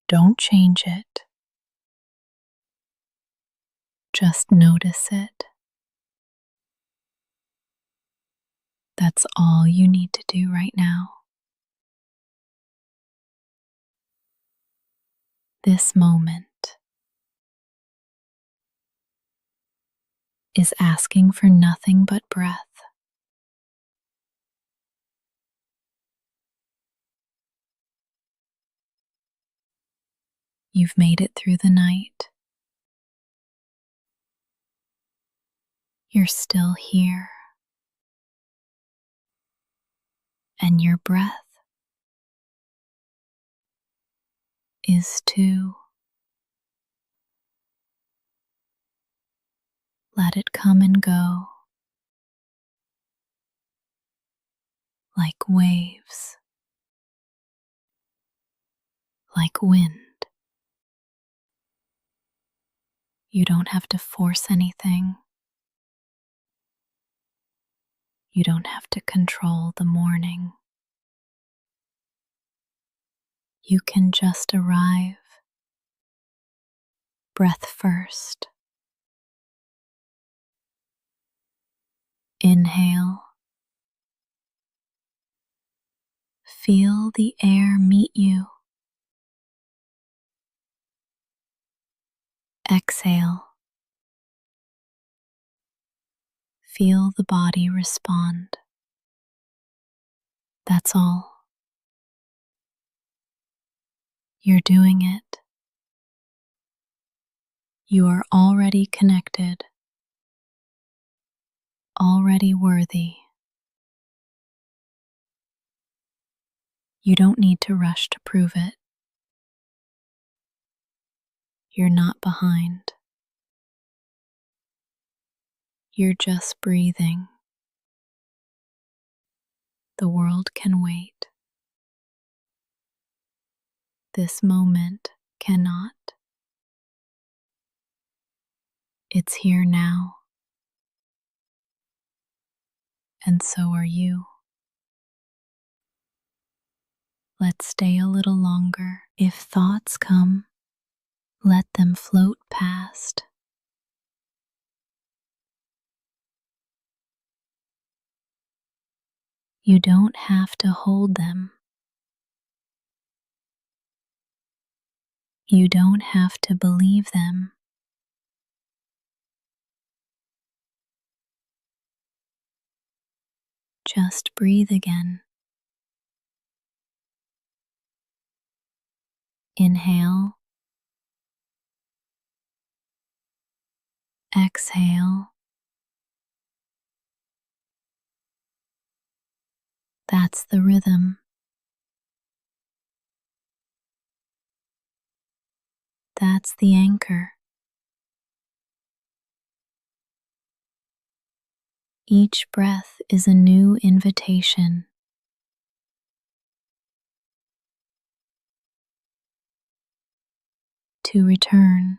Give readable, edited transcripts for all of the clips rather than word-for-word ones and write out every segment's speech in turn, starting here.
Don't change it. Just notice it. That's all you need to do right now. This moment is asking for nothing but breath. You've made it through the night. You're still here. And your breath is too. Let it come and go like waves, like wind. You don't have to force anything. You don't have to control the morning. You can just arrive. Breath first. Inhale. Feel the air meet you. Exhale. Feel the body respond. That's all. You're doing it. You are already connected, already worthy. You don't need to rush to prove it. You're not behind. You're just breathing. The world can wait. This moment cannot. It's here now. And so are you. Let's stay a little longer. If thoughts come, let them float past. You don't have to hold them. You don't have to believe them. Just breathe again. Inhale. Exhale. That's the rhythm. That's the anchor. Each breath is a new invitation. To return.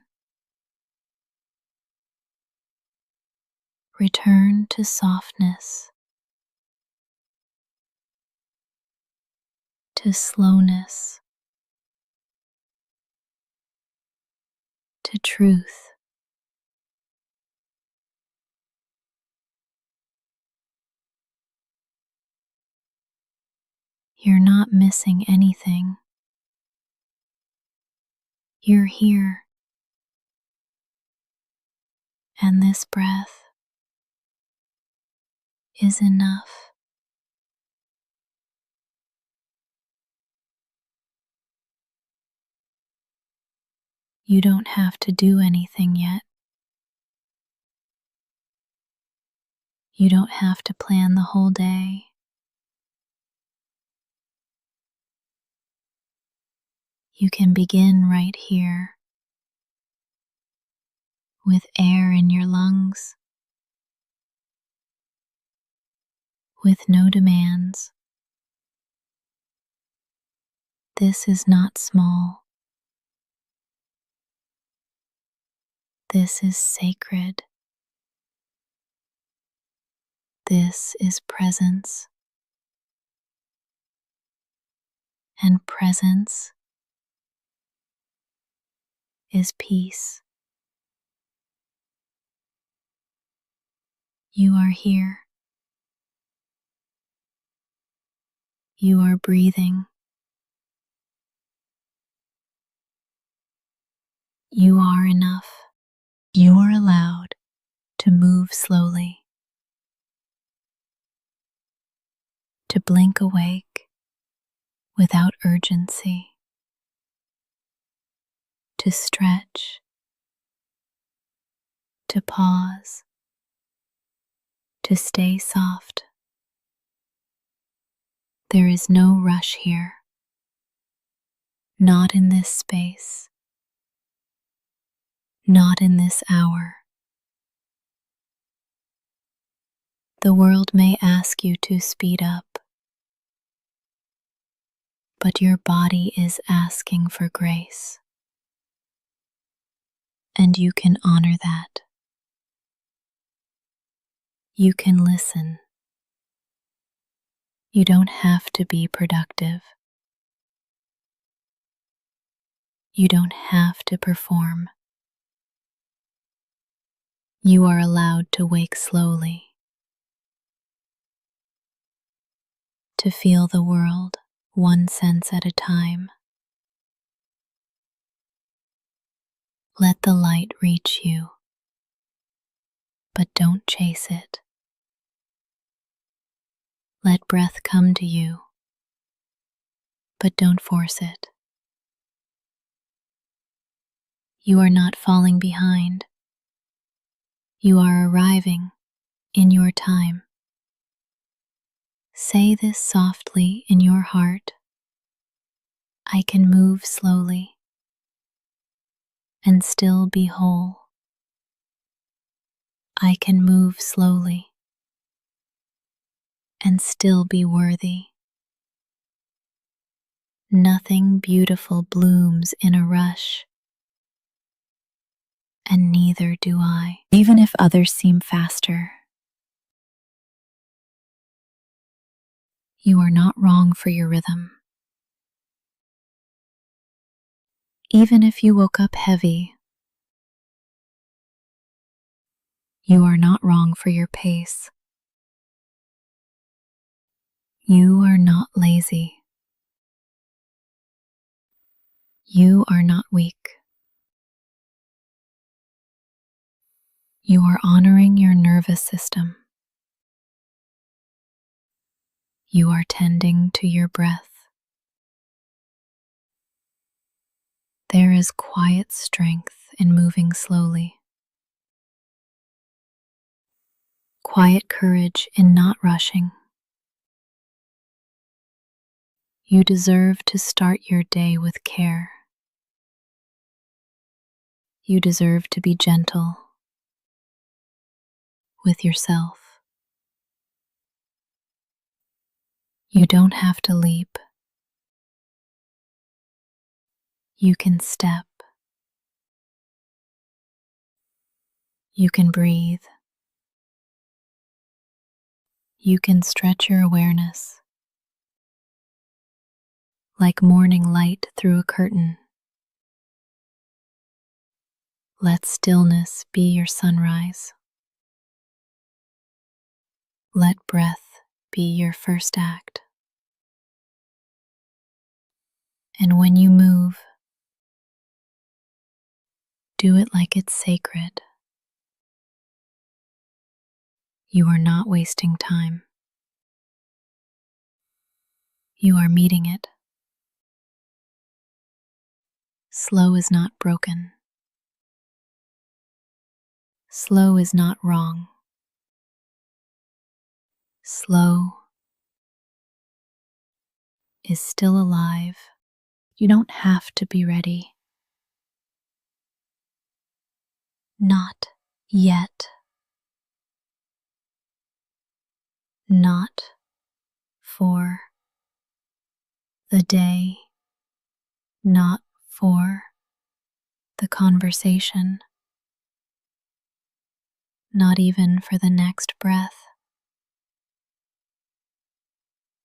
Return to softness. To slowness. To truth. You're not missing anything. You're here. And this breath is enough. You don't have to do anything yet. You don't have to plan the whole day. You can begin right here, with air in your lungs, with no demands. This is not small. This is sacred. This is presence. And presence is peace. You are here. You are breathing. You are enough. You are allowed to move slowly, to blink awake without urgency, to stretch, to pause, to stay soft. There is no rush here, not in this space, not in this hour. The world may ask you to speed up, but your body is asking for grace, and you can honor that. You can listen. You don't have to be productive. You don't have to perform. You are allowed to wake slowly, to feel the world one sense at a time. Let the light reach you, but don't chase it. Let breath come to you, but don't force it. You are not falling behind. You are arriving in your time. Say this softly in your heart. I can move slowly and still be whole. I can move slowly and still be worthy. Nothing beautiful blooms in a rush, and neither do I. Even if others seem faster, you are not wrong for your rhythm. Even if you woke up heavy, you are not wrong for your pace. You are not lazy. You are not weak. You are honoring your nervous system. You are tending to your breath. There is quiet strength in moving slowly. Quiet courage in not rushing. You deserve to start your day with care. You deserve to be gentle with yourself. You don't have to leap. You can step. You can breathe. You can stretch your awareness like morning light through a curtain. Let stillness be your sunrise. Let breath be your first act. And when you move, do it like it's sacred. You are not wasting time. You are meeting it. Slow is not broken. Slow is not wrong. Slow is still alive. You don't have to be ready. Not yet. Not for the day. Not for the conversation. Not even for the next breath.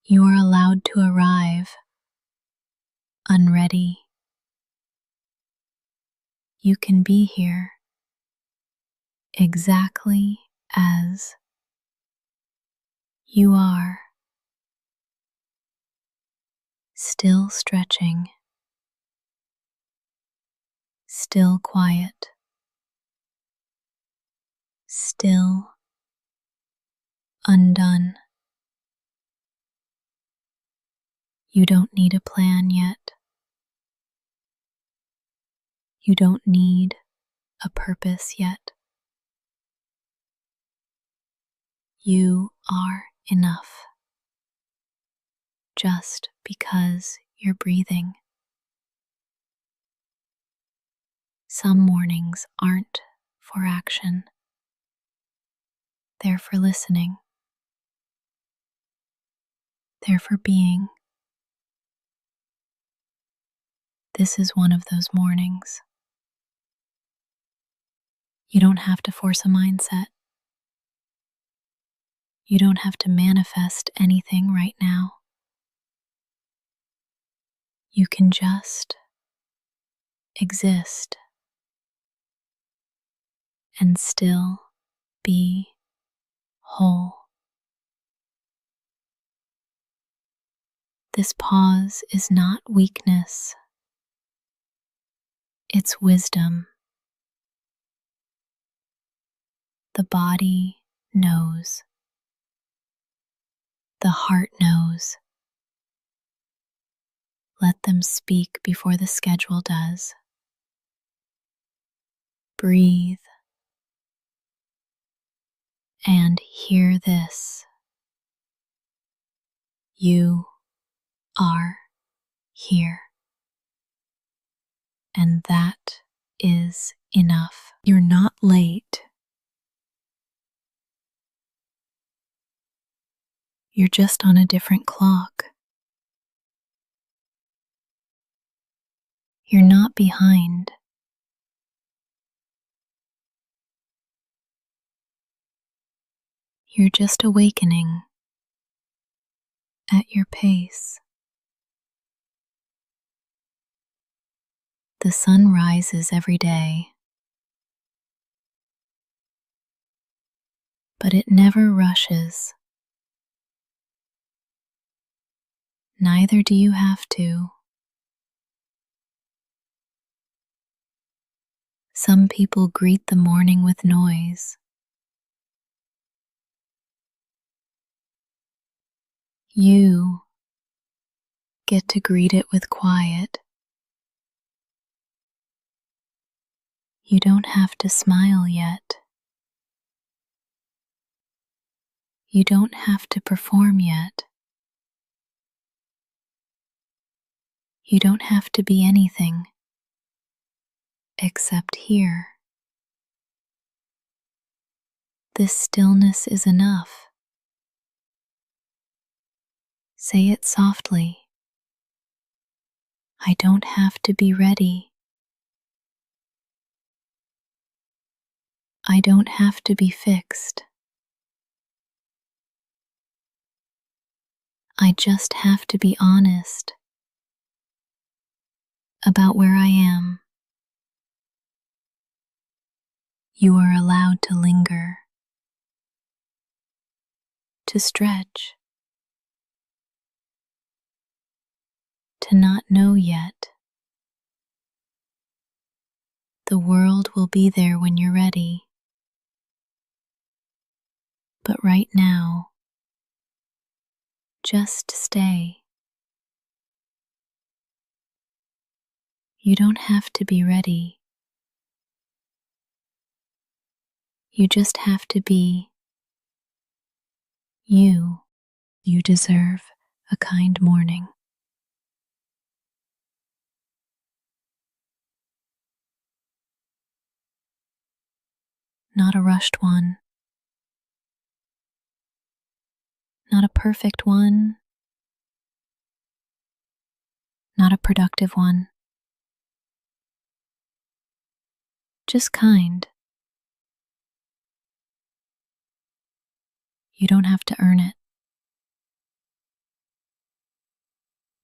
You are allowed to arrive unready. You can be here exactly as you are, still stretching, still quiet, still undone. You don't need a plan yet. You don't need a purpose yet. You are enough just because you're breathing. Some mornings aren't for action, they're for listening, they're for being. This is one of those mornings. You don't have to force a mindset. You don't have to manifest anything right now. You can just exist and still be whole. This pause is not weakness, it's wisdom. The body knows. The heart knows. Let them speak before the schedule does. Breathe and hear this. You are here. And that is enough. You're not late. You're just on a different clock. You're not behind. You're just awakening at your pace. The sun rises every day, but it never rushes. Neither do you have to. Some people greet the morning with noise. You get to greet it with quiet. You don't have to smile yet. You don't have to perform yet. You don't have to be anything except here. This stillness is enough. Say it softly. I don't have to be ready. I don't have to be fixed. I just have to be honest about where I am. You are allowed to linger, to stretch, to not know yet. The world will be there when you're ready. But right now, just stay. You don't have to be ready. You just have to be you. You deserve a kind morning. Not a rushed one. Not a perfect one. Not a productive one. Just kind. You don't have to earn it.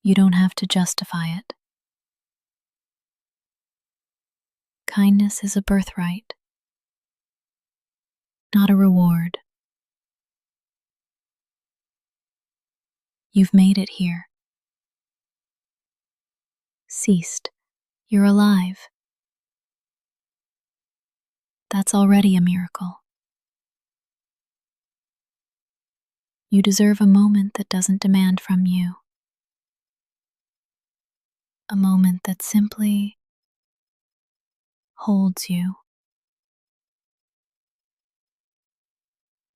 You don't have to justify it. Kindness is a birthright, not a reward. You've made it here. Ceased. You're alive. That's already a miracle. You deserve a moment that doesn't demand from you. A moment that simply holds you.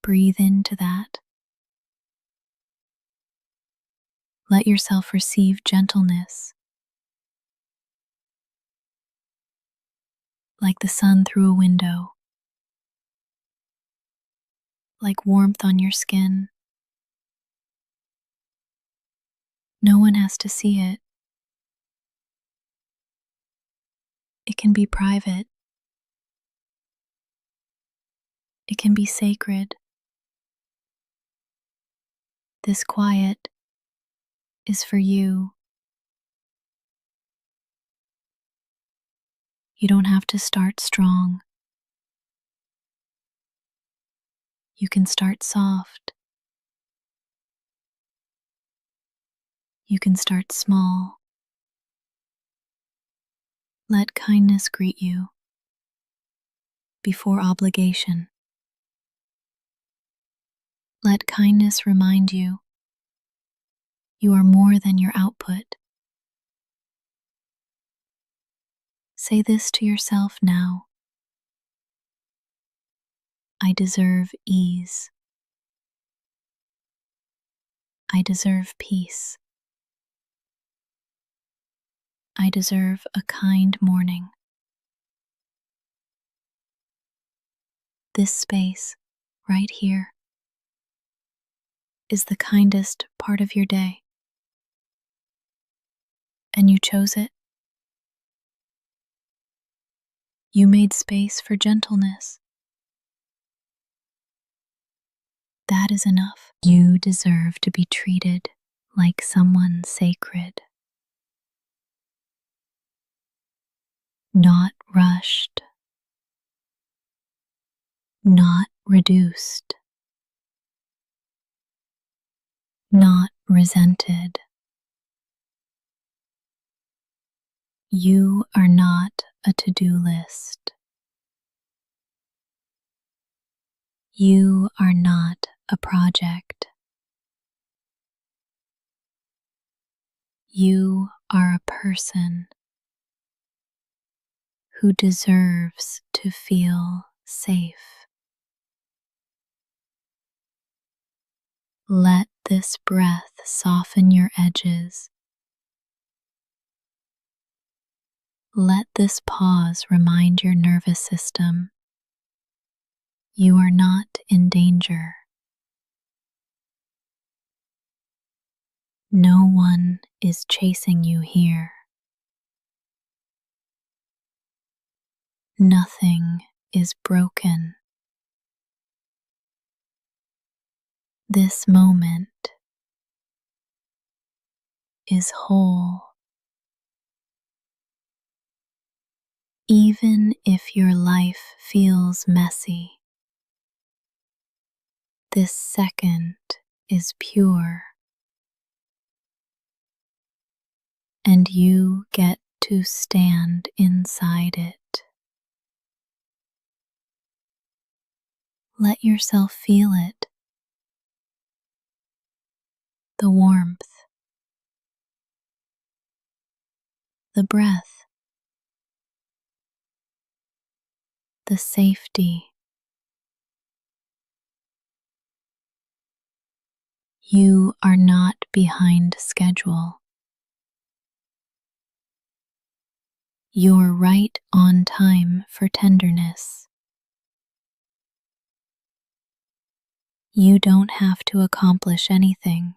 Breathe into that. Let yourself receive gentleness, like the sun through a window, like warmth on your skin. No one has to see it. It can be private. It can be sacred. This quiet is for you. You don't have to start strong. You can start soft. You can start small. Let kindness greet you before obligation. Let kindness remind you you are more than your output. Say this to yourself now. I deserve ease. I deserve peace. I deserve a kind morning. This space, right here, is the kindest part of your day. And you chose it. You made space for gentleness. That is enough. You deserve to be treated like someone sacred. Not rushed. Not reduced. Not resented. You are not a to-do list. You are not a project. You are a person who deserves to feel safe. Let this breath soften your edges. Let this pause remind your nervous system you are not in danger. No one is chasing you here. Nothing is broken. This moment is whole. Even if your life feels messy, this second is pure. And you get to stand inside it. Let yourself feel it. The warmth, the breath, the safety. You are not behind schedule. You're right on time for tenderness. You don't have to accomplish anything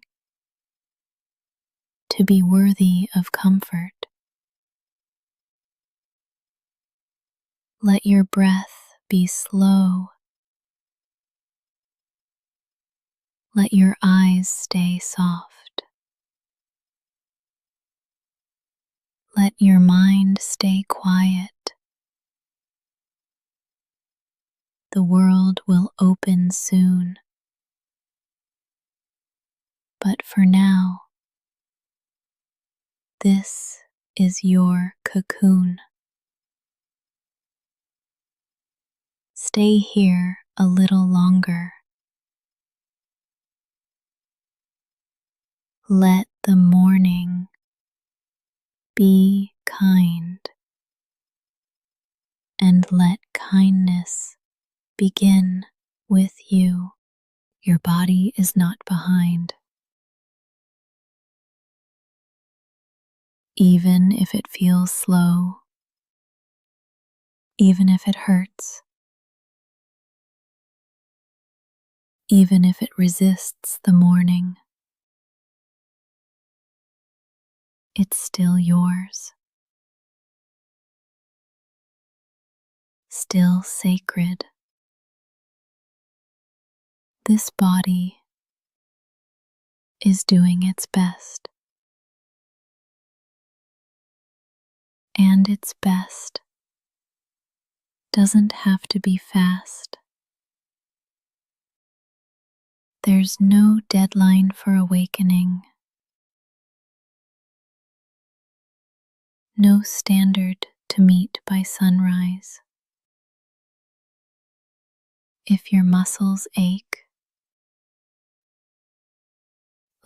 to be worthy of comfort. Let your breath be slow. Let your eyes stay soft. Let your mind stay quiet. the world will open soon. But for now, this is your cocoon. Stay here a little longer. Let the morning be kind, and let kindness begin with you. Your body is not behind. Even if it feels slow, even if it hurts, even if it resists the morning, it's still yours, still sacred. This body is doing its best, and its best doesn't have to be fast. There's no deadline for awakening, no standard to meet by sunrise. If your muscles ache,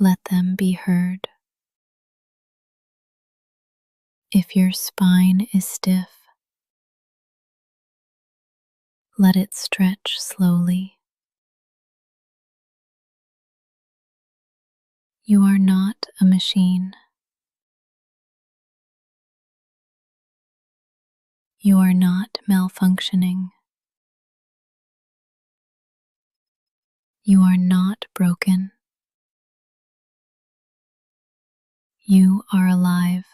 let them be heard. If your spine is stiff, let it stretch slowly. You are not a machine. You are not malfunctioning. You are not broken. You are alive.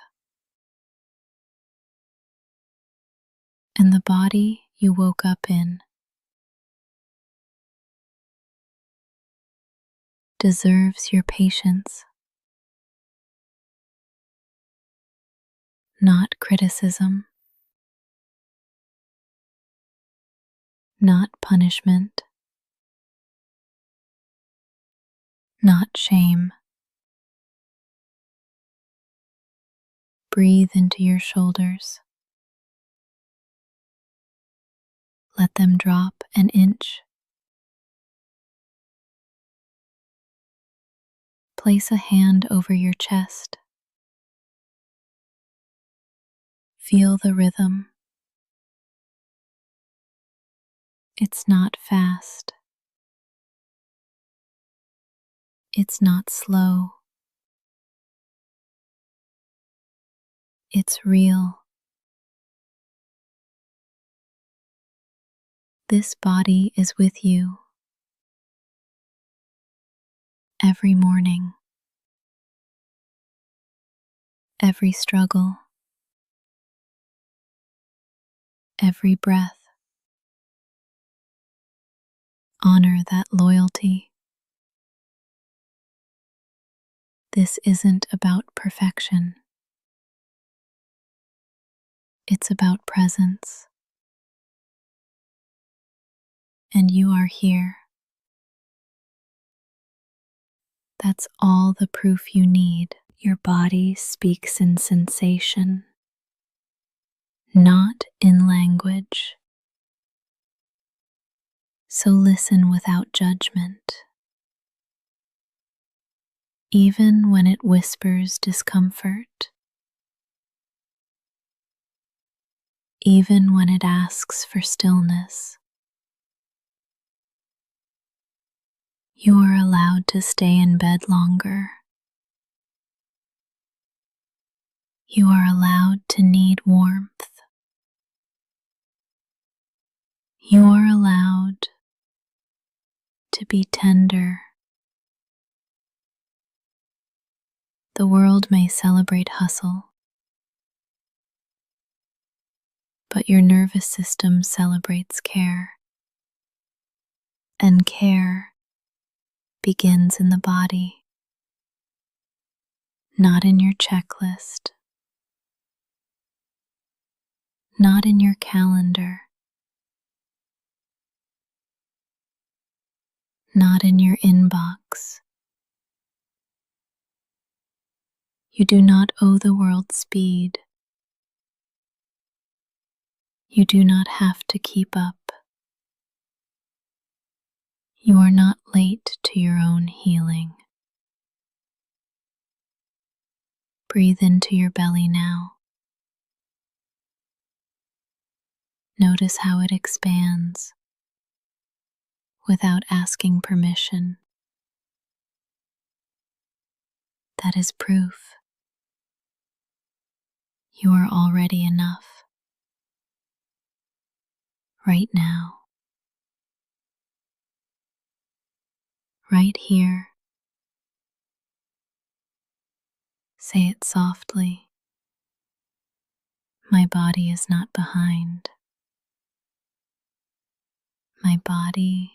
And the body you woke up in deserves your patience, not criticism, not punishment, not shame. Breathe into your shoulders. Let them drop an inch. Place a hand over your chest. Feel the rhythm. It's not fast. It's not slow. It's real. This body is with you every morning, every struggle, every breath. Honor that loyalty. This isn't about perfection. It's about presence. And you are here. That's all the proof you need. Your body speaks in sensation, not in language. So listen without judgment. Even when it whispers discomfort, even when it asks for stillness, you are allowed to stay in bed longer. You are allowed to need warmth. You are allowed to be tender. The world may celebrate hustle, but your nervous system celebrates care. And care begins in the body, not in your checklist, not in your calendar, not in your inbox. You do not owe the world speed. You do not have to keep up. You are not late to your own healing. Breathe into your belly now. Notice how it expands without asking permission. That is proof you are already enough right now, right here. Say it softly. My body is not behind. My body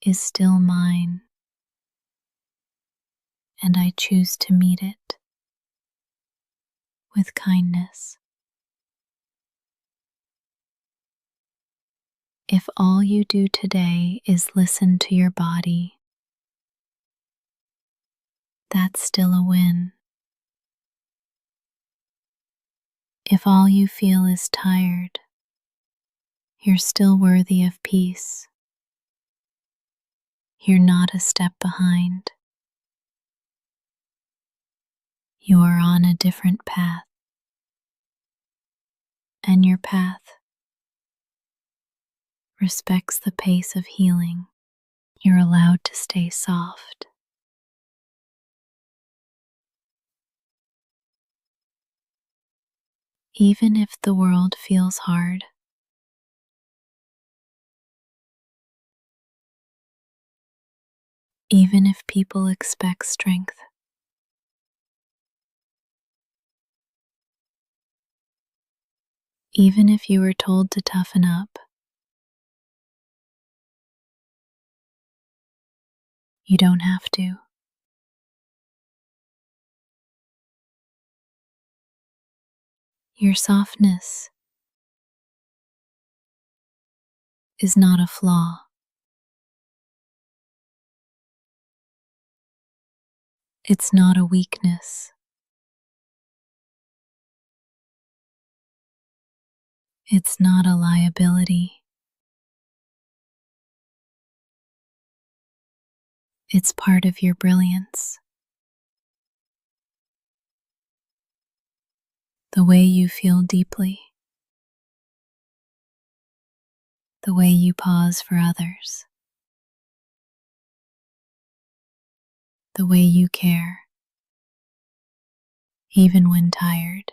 is still mine, and I choose to meet it with kindness. If all you do today is listen to your body, that's still a win. If all you feel is tired, you're still worthy of peace. You're not a step behind. You are on a different path, and your path respects the pace of healing. You're allowed to stay soft. Even if the world feels hard, even if people expect strength, even if you were told to toughen up, you don't have to. Your softness is not a flaw. It's not a weakness. It's not a liability. It's part of your brilliance. The way you feel deeply, the way you pause for others, the way you care, even when tired.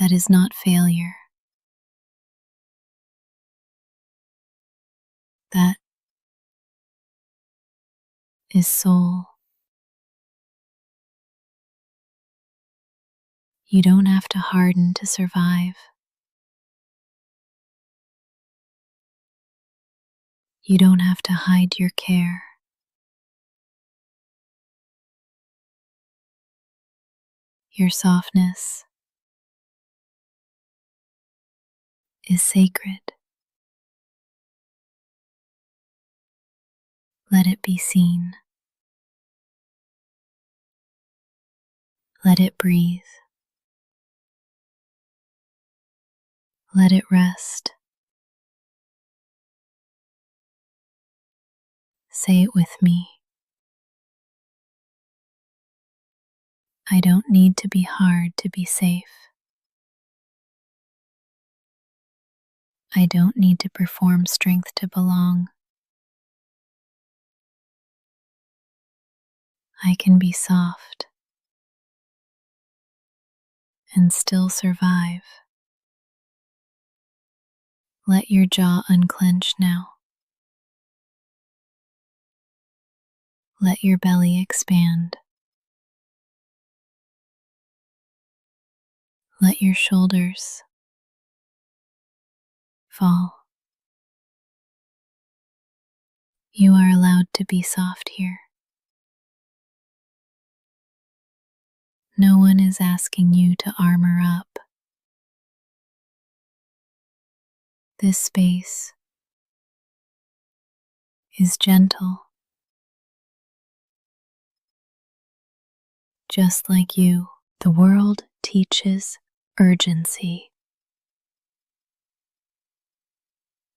That is not failure. That is soul. You don't have to harden to survive. You don't have to hide your care. Your softness is sacred. Let it be seen. Let it breathe. Let it rest. Say it with me. I don't need to be hard to be safe. I don't need to perform strength to belong. I can be soft and still survive. Let your jaw unclench now. Let your belly expand. Let your shoulders fall. You are allowed to be soft here. No one is asking you to armor up. This space is gentle, just like you. The world teaches urgency,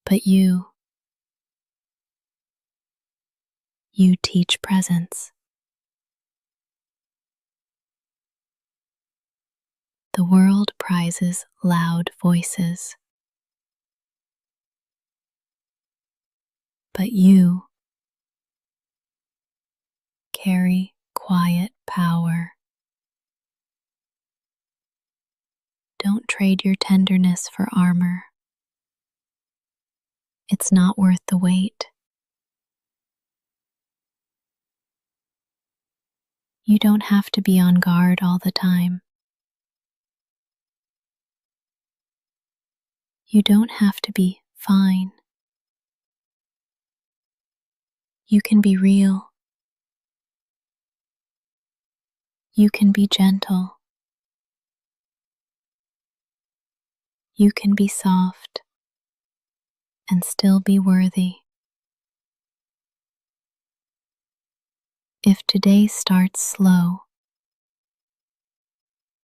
but you teach presence. The world prizes loud voices, but you carry quiet power. Don't trade your tenderness for armor. It's not worth the wait. You don't have to be on guard all the time. You don't have to be fine. You can be real. You can be gentle. You can be soft and still be worthy. If today starts slow,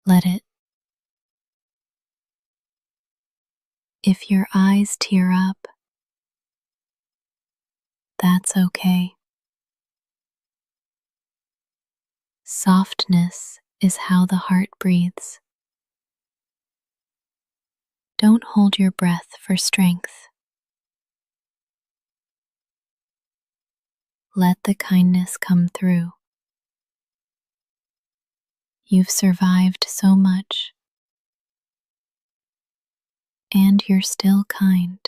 let it. If your eyes tear up, that's okay. Softness is how the heart breathes. Don't hold your breath for strength. Let the kindness come through. You've survived so much, and you're still kind.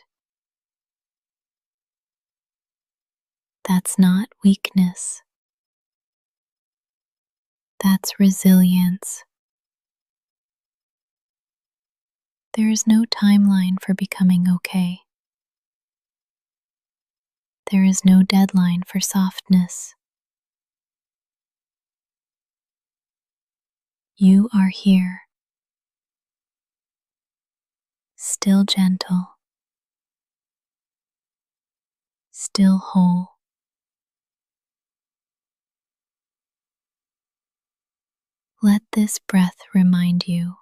That's not weakness. That's resilience. There is no timeline for becoming okay. There is no deadline for softness. You are here, still gentle, still whole. Let this breath remind you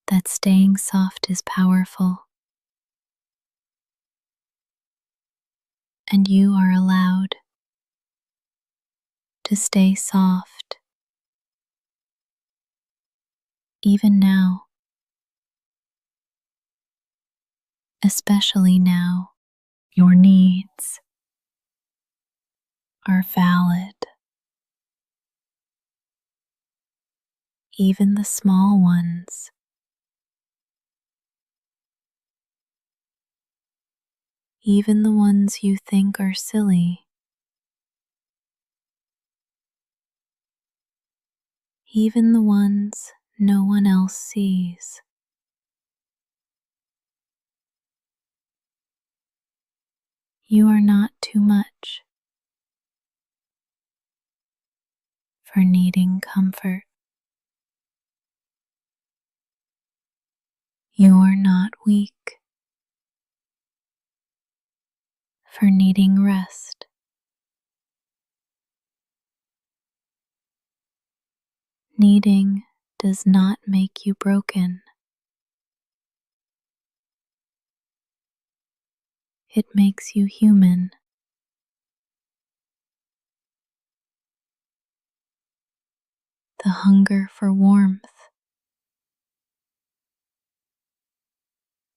that staying soft is powerful, and you are allowed to stay soft even now, especially now. Your needs are valid, even the small ones. Even the ones you think are silly. Even the ones no one else sees. You are not too much for needing comfort. You are not weak for needing rest. Needing does not make you broken. It makes you human. The hunger for warmth,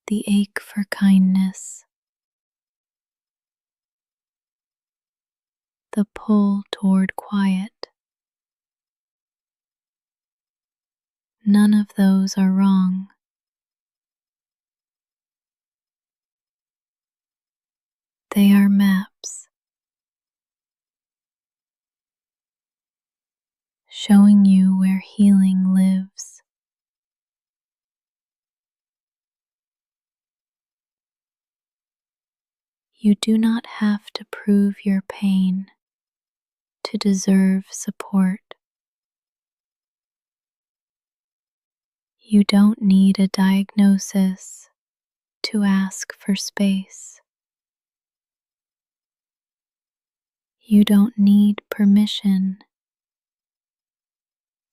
the ache for kindness, the pull toward quiet. None of those are wrong. They are maps showing you where healing lives. You do not have to prove your pain to deserve support. You don't need a diagnosis to ask for space. You don't need permission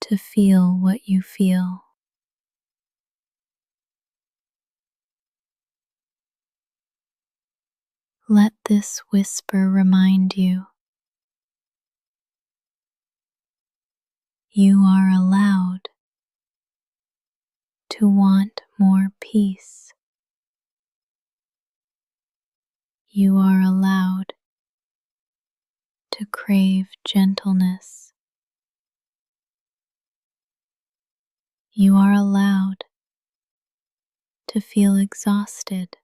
to feel what you feel. Let this whisper remind you you are allowed to want more peace. You are allowed to crave gentleness. You are allowed to feel exhausted.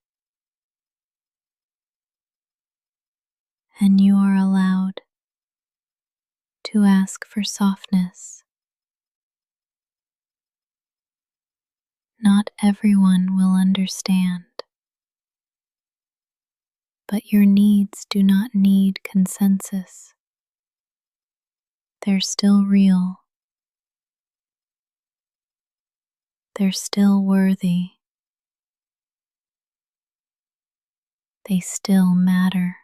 And you are allowed to ask for softness. Not everyone will understand, but your needs do not need consensus. They're still real. They're still worthy. They still matter.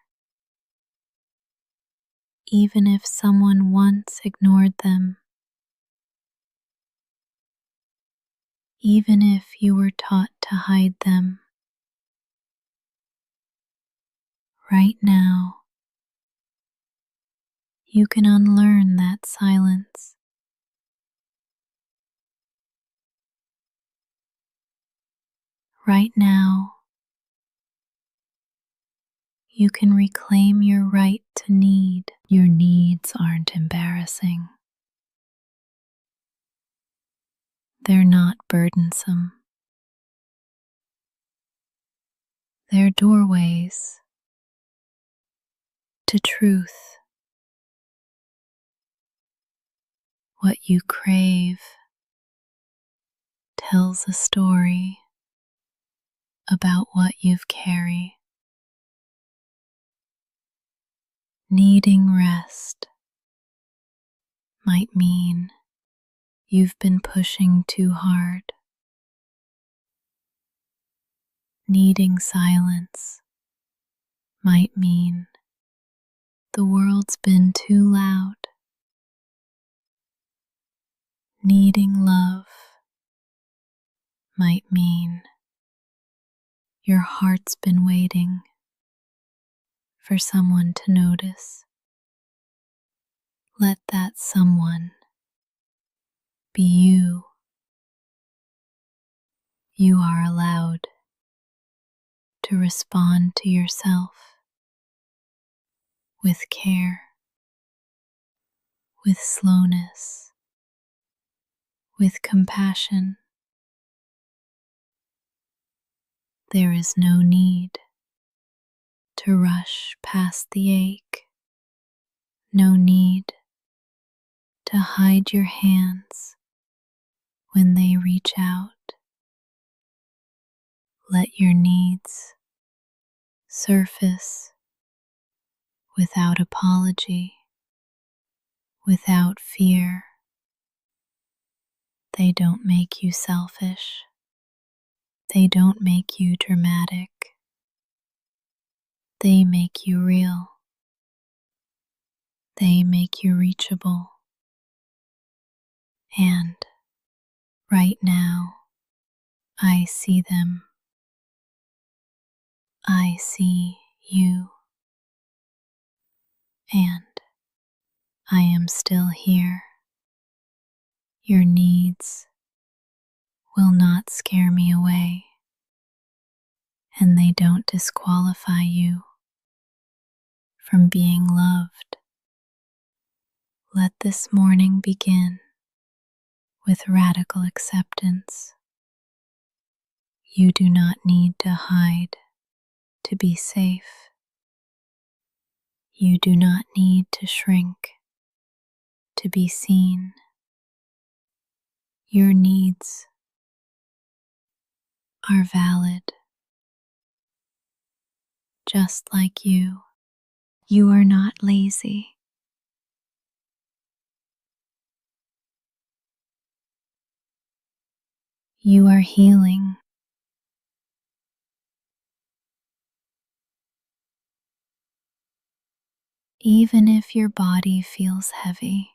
Even if someone once ignored them, even if you were taught to hide them, right now you can unlearn that silence. Right now you can reclaim your right to need. Your needs aren't embarrassing. They're not burdensome. They're doorways to truth. What you crave tells a story about what you've carried. Needing rest might mean you've been pushing too hard. Needing silence might mean the world's been too loud. Needing love might mean your heart's been waiting for someone to notice. Let that someone be you. You are allowed to respond to yourself with care, with slowness, with compassion. There is no need to rush past the ache, no need to hide your hands when they reach out. Let your needs surface without apology, without fear. They don't make you selfish. They don't make you dramatic. They make you real. They make you reachable. And right now, I see them. I see you. And I am still here. Your needs will not scare me away, and they don't disqualify you from being loved. Let this morning begin with radical acceptance. You do not need to hide to be safe. You do not need to shrink to be seen. Your needs are valid, just like you. You are not lazy. You are healing. even if your body feels heavy.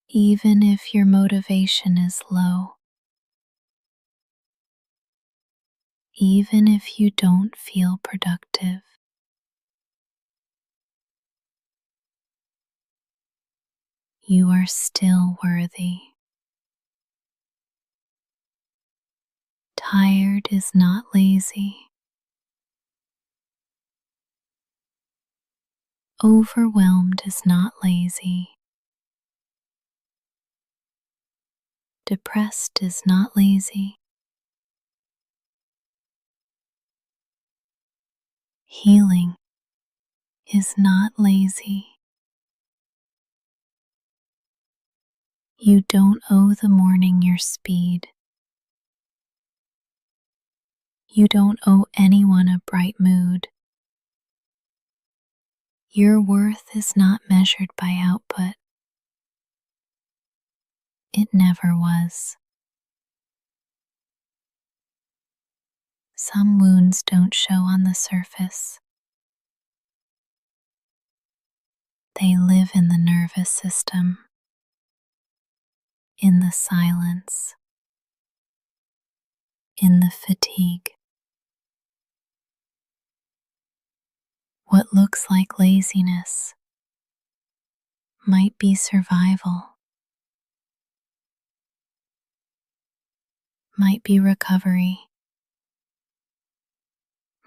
Even if your motivation is low. Even if you don't feel productive. You are still worthy. Tired is not lazy. Overwhelmed is not lazy. Depressed is not lazy. Healing is not lazy. You don't owe the morning your speed. You don't owe anyone a bright mood. Your worth is not measured by output. It never was. Some wounds don't show on the surface. They live in the nervous system, in the silence, in the fatigue. What looks like laziness might be survival, might be recovery,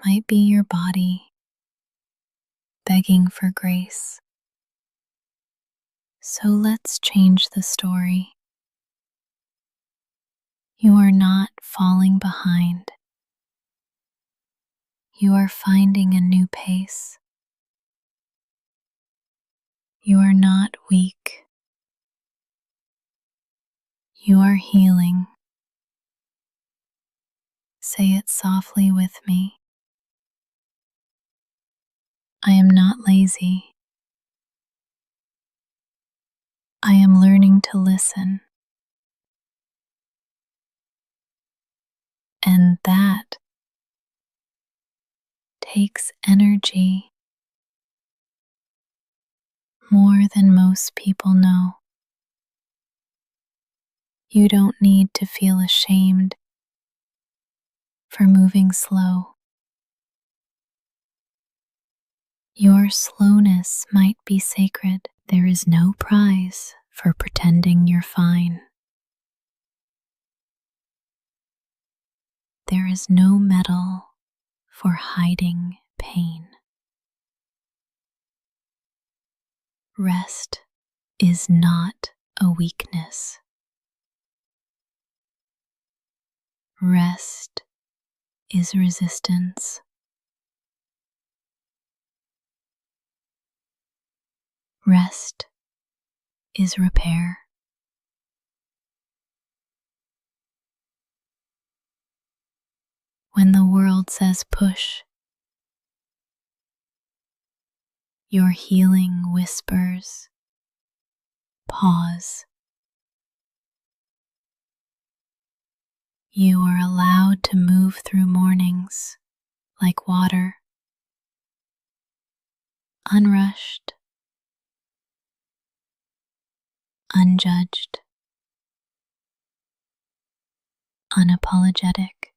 might be your body begging for grace. So let's change the story. You are not falling behind. You are finding a new pace. You are not weak. You are healing. Say it softly with me. I am not lazy. I am learning to listen. And that takes energy more than most people know. You don't need to feel ashamed for moving slow. Your slowness might be sacred. There is no prize for pretending you're fine. There is no medal for hiding pain. Rest is not a weakness. Rest is resistance. Rest is repair. When the world says push, your healing whispers, pause. You are allowed to move through mornings like water, unrushed, unjudged, unapologetic.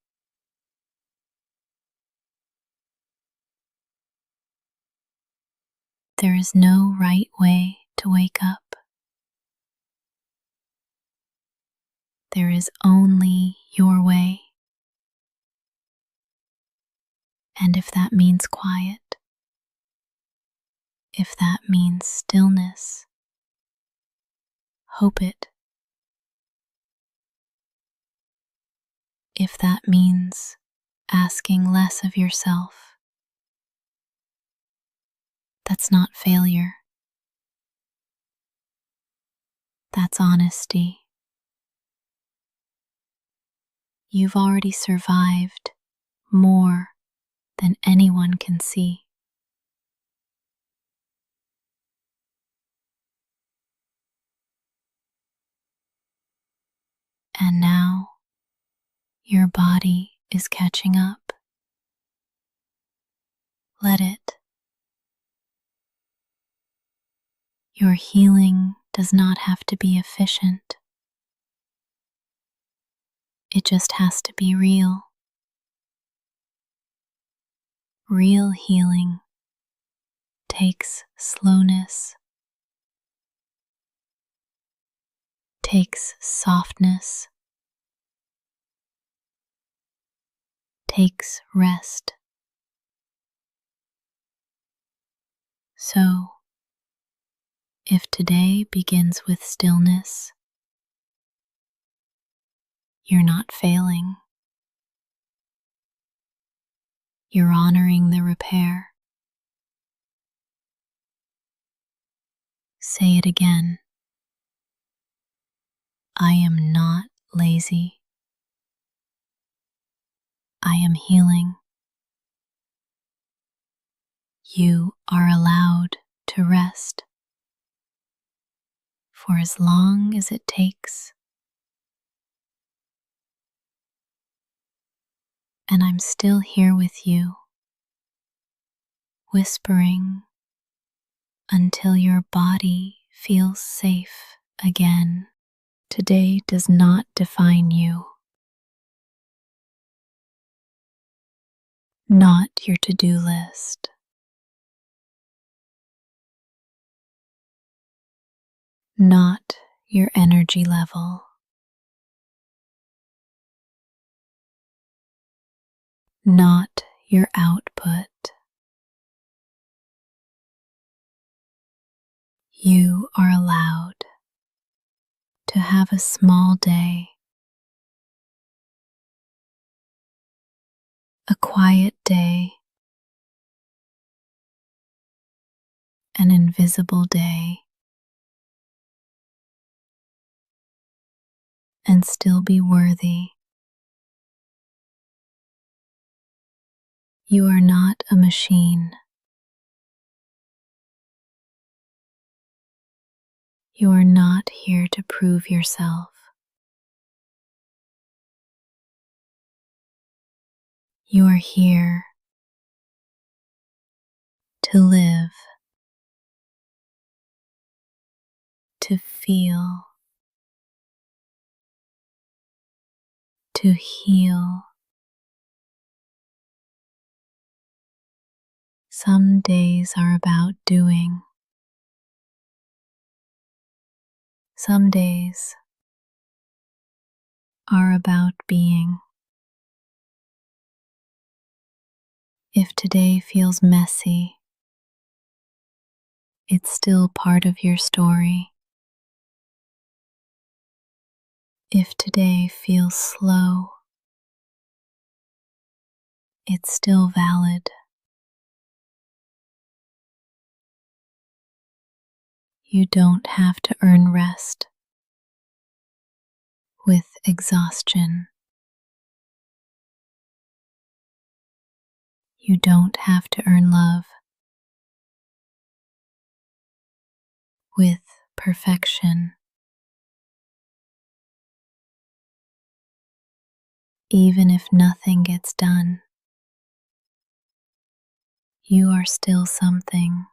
There is no right way to wake up. There is only your way. And if that means quiet, if that means stillness, hope it. If that means asking less of yourself, that's not failure. That's honesty. You've already survived more than anyone can see. And now your body is catching up. Let it. Your healing does not have to be efficient. It just has to be real. Real healing takes slowness, takes softness, takes rest. So, if today begins with stillness, you're not failing. You're honoring the repair. Say it again. I am not lazy. I am healing. You are allowed to rest for as long as it takes. And I'm still here with you, whispering until your body feels safe again. Today does not define you, not your to-do list, not your energy level, not your output. You are allowed to have a small day, a quiet day, an invisible day, and still be worthy. You are not a machine. You are not here to prove yourself. You are here to live, to feel, to heal. Some days are about doing. Some days are about being. If today feels messy, it's still part of your story. If today feels slow, it's still valid. You don't have to earn rest with exhaustion. You don't have to earn love with perfection. Even if nothing gets done, you are still something,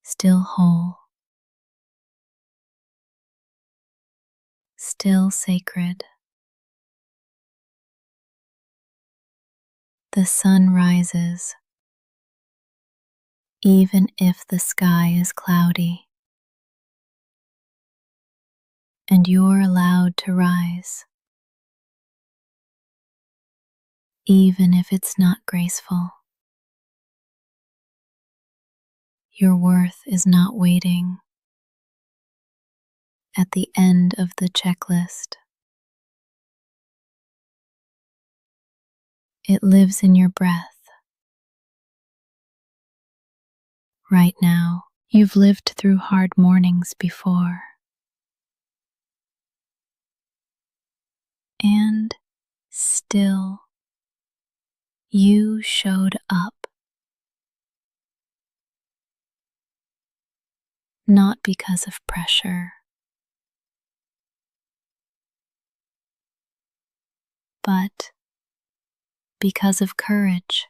still whole, still sacred. The sun rises, even if the sky is cloudy, and you're allowed to rise, even if it's not graceful. Your worth is not waiting at the end of the checklist. It lives in your breath. Right now, you've lived through hard mornings before. And still, you showed up. Not because of pressure, but because of courage.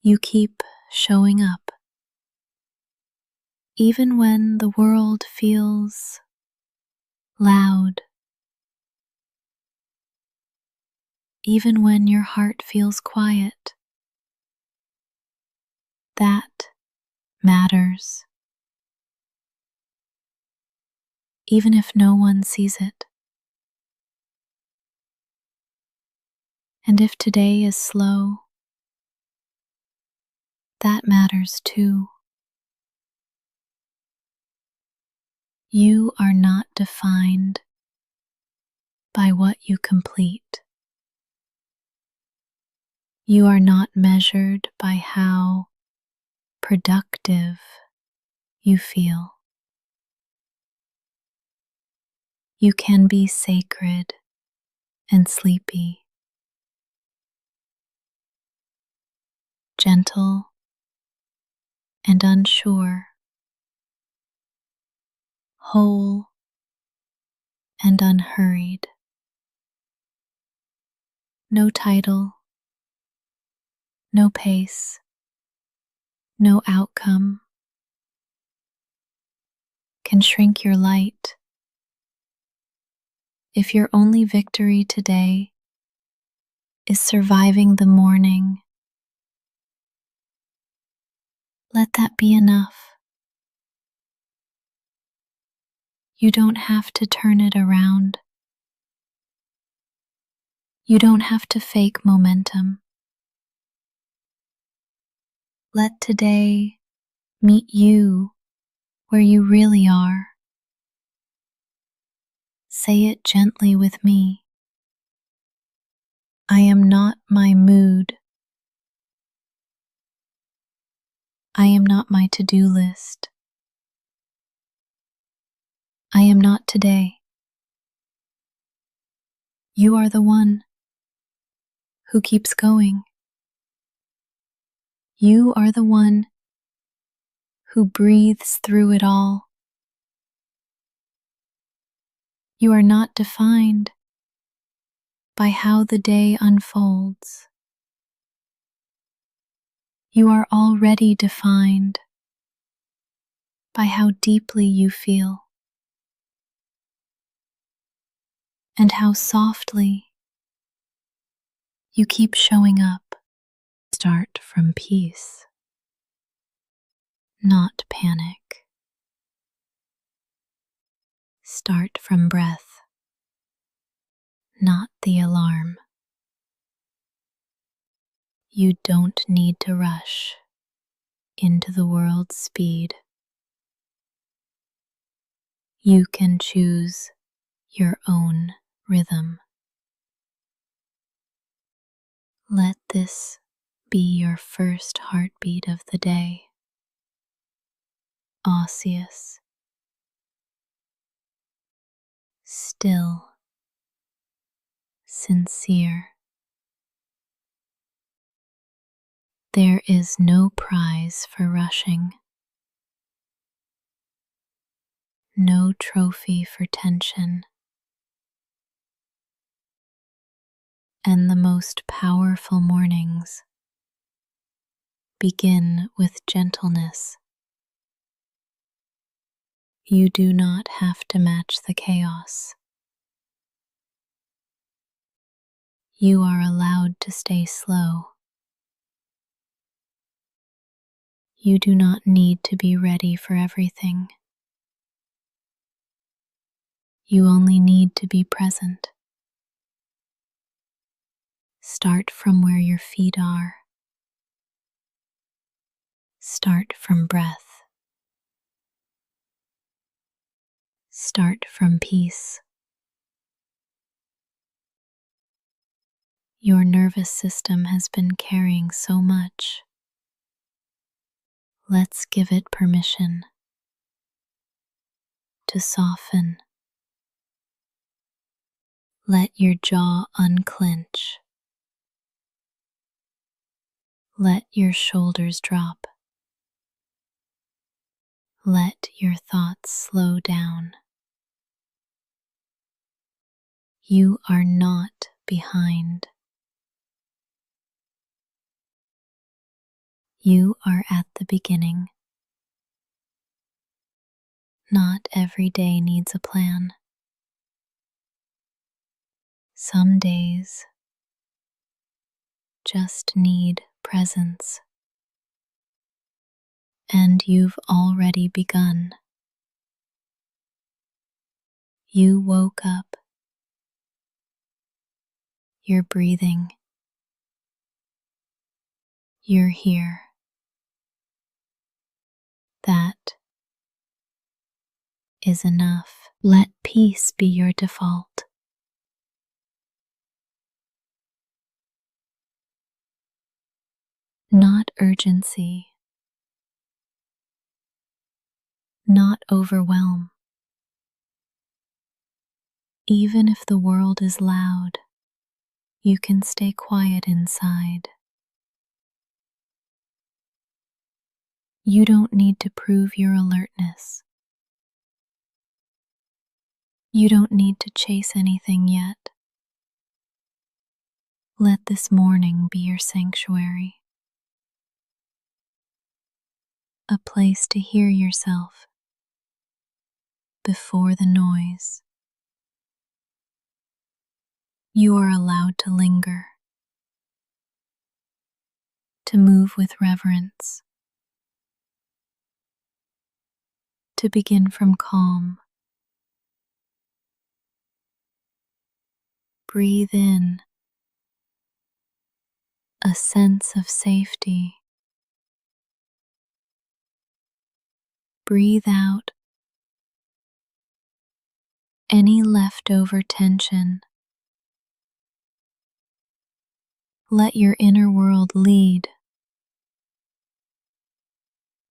You keep showing up, even when the world feels loud, even when your heart feels quiet. That matters, even if no one sees it. And if today is slow, that matters too. You are not defined by what you complete. You are not measured by how productive you feel. You can be sacred and sleepy, gentle and unsure, whole and unhurried. No title, no pace, no outcome can shrink your light. If your only victory today is surviving the morning, let that be enough. You don't have to turn it around. You don't have to fake momentum. Let today meet you where you really are. Say it gently with me. I am not my mood. I am not my to-do list. I am not today. You are the one who keeps going. You are the one who breathes through it all. You are not defined by how the day unfolds. You are already defined by how deeply you feel and how softly you keep showing up. Start from peace, not panic. Start from breath, not the alarm. You don't need to rush into the world's speed. You can choose your own rhythm. Let this be your first heartbeat of the day. Osseous, still, sincere. There is no prize for rushing, no trophy for tension, and the most powerful mornings begin with gentleness. You do not have to match the chaos. You are allowed to stay slow. You do not need to be ready for everything. You only need to be present. Start from where your feet are. Start from breath. Start from peace. Your nervous system has been carrying so much. Let's give it permission to soften. Let your jaw unclench. Let your shoulders drop. Let your thoughts slow down. You are not behind. You are at the beginning. Not every day needs a plan. Some days just need presence. And you've already begun. You woke up. You're breathing. You're here. That is enough. Let peace be your default. Not urgency. Not overwhelm. Even if the world is loud, you can stay quiet inside. You don't need to prove your alertness. You don't need to chase anything yet. Let this morning be your sanctuary. A place to hear yourself before the noise. You are allowed to linger, to move with reverence, to begin from calm. Breathe in a sense of safety. Breathe out any leftover tension. Let your inner world lead,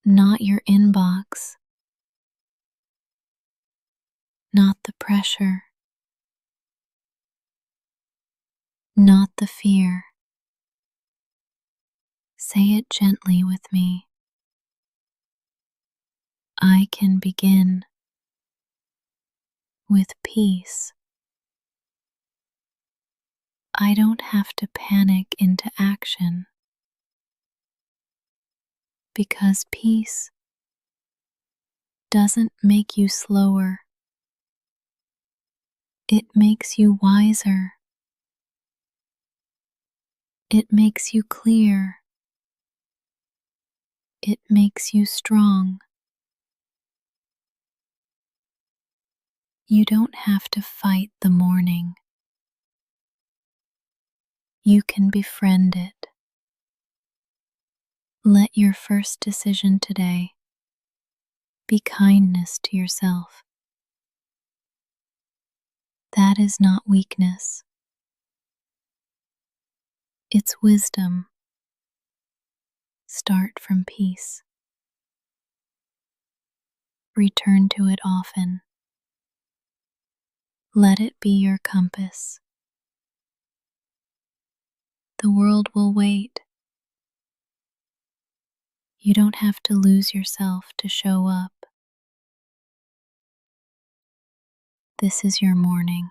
not your inbox, not the pressure, not the fear. Say it gently with me. I can begin with peace. I don't have to panic into action, because peace doesn't make you slower. It makes you wiser. It makes you clear. It makes you strong. You don't have to fight the morning. You can befriend it. Let your first decision today be kindness to yourself. That is not weakness. It's wisdom. Start from peace. Return to it often. Let it be your compass. The world will wait. You don't have to lose yourself to show up. This is your morning.